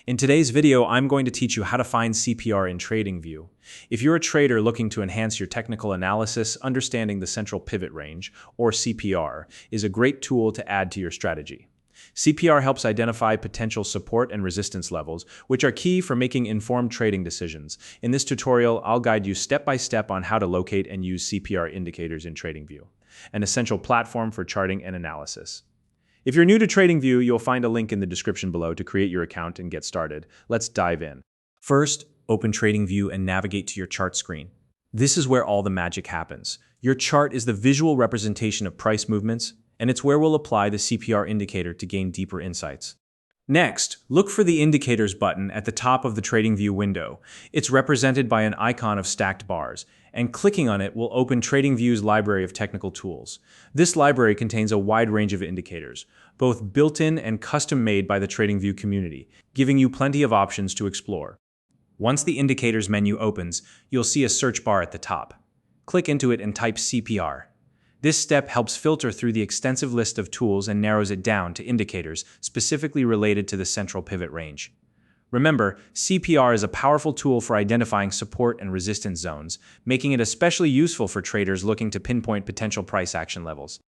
In today's video, I'm going to teach you how to find CPR in Tradingview. If you're a trader looking to enhance your technical analysis, understanding the central pivot range, or CPR, is a great tool to add to your strategy. CPR helps identify potential support and resistance levels, which are key for making informed trading decisions. In this tutorial, I'll guide you step by step on how to locate and use CPR indicators in Tradingview, an essential platform for charting and analysis. If you're new to Tradingview, you'll find a link in the description below to create your account and get started. Let's dive in. First, open Tradingview and navigate to your chart screen. This is where all the magic happens. Your chart is the visual representation of price movements, and it's where we'll apply the CPR indicator to gain deeper insights. Next, look for the Indicators button at the top of the Tradingview window. It's represented by an icon of stacked bars, and clicking on it will open Tradingview's library of technical tools. This library contains a wide range of indicators, both built-in and custom-made by the Tradingview community, giving you plenty of options to explore. Once the Indicators menu opens, you'll see a search bar at the top. Click into it and type CPR. This step helps filter through the extensive list of tools and narrows it down to indicators specifically related to the central pivot range. Remember, CPR is a powerful tool for identifying support and resistance zones, making it especially useful for traders looking to pinpoint potential price action levels.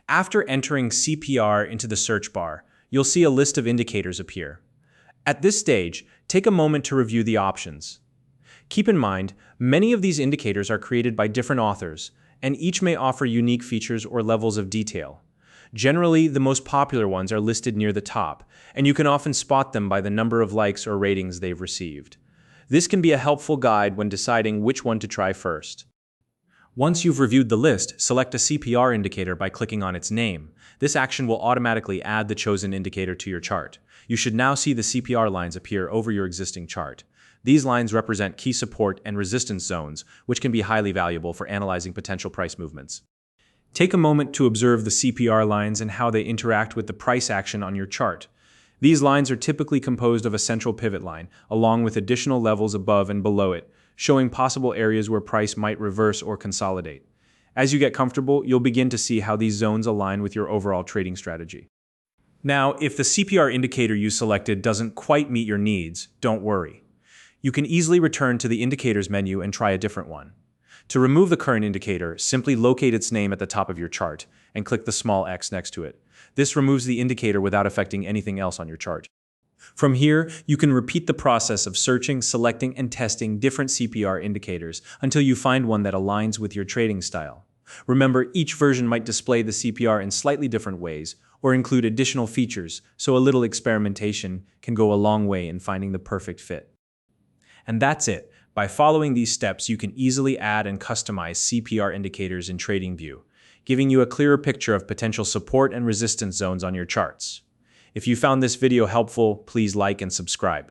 After entering CPR into the search bar, you'll see a list of indicators appear. At this stage, take a moment to review the options. Keep in mind, many of these indicators are created by different authors, and each may offer unique features or levels of detail. Generally, the most popular ones are listed near the top, and you can often spot them by the number of likes or ratings they've received. This can be a helpful guide when deciding which one to try first. Once you've reviewed the list, select a CPR indicator by clicking on its name. This action will automatically add the chosen indicator to your chart. You should now see the CPR lines appear over your existing chart. These lines represent key support and resistance zones, which can be highly valuable for analyzing potential price movements. Take a moment to observe the CPR lines and how they interact with the price action on your chart. These lines are typically composed of a central pivot line, along with additional levels above and below it, showing possible areas where price might reverse or consolidate. As you get comfortable, you'll begin to see how these zones align with your overall trading strategy. Now, if the CPR indicator you selected doesn't quite meet your needs, don't worry. You can easily return to the Indicators menu and try a different one. To remove the current indicator, simply locate its name at the top of your chart and click the small X next to it. This removes the indicator without affecting anything else on your chart. From here, you can repeat the process of searching, selecting, and testing different CPR indicators until you find one that aligns with your trading style. Remember, each version might display the CPR in slightly different ways or include additional features, so a little experimentation can go a long way in finding the perfect fit. And that's it. By following these steps, you can easily add and customize CPR indicators in Tradingview, giving you a clearer picture of potential support and resistance zones on your charts. If you found this video helpful, please like and subscribe.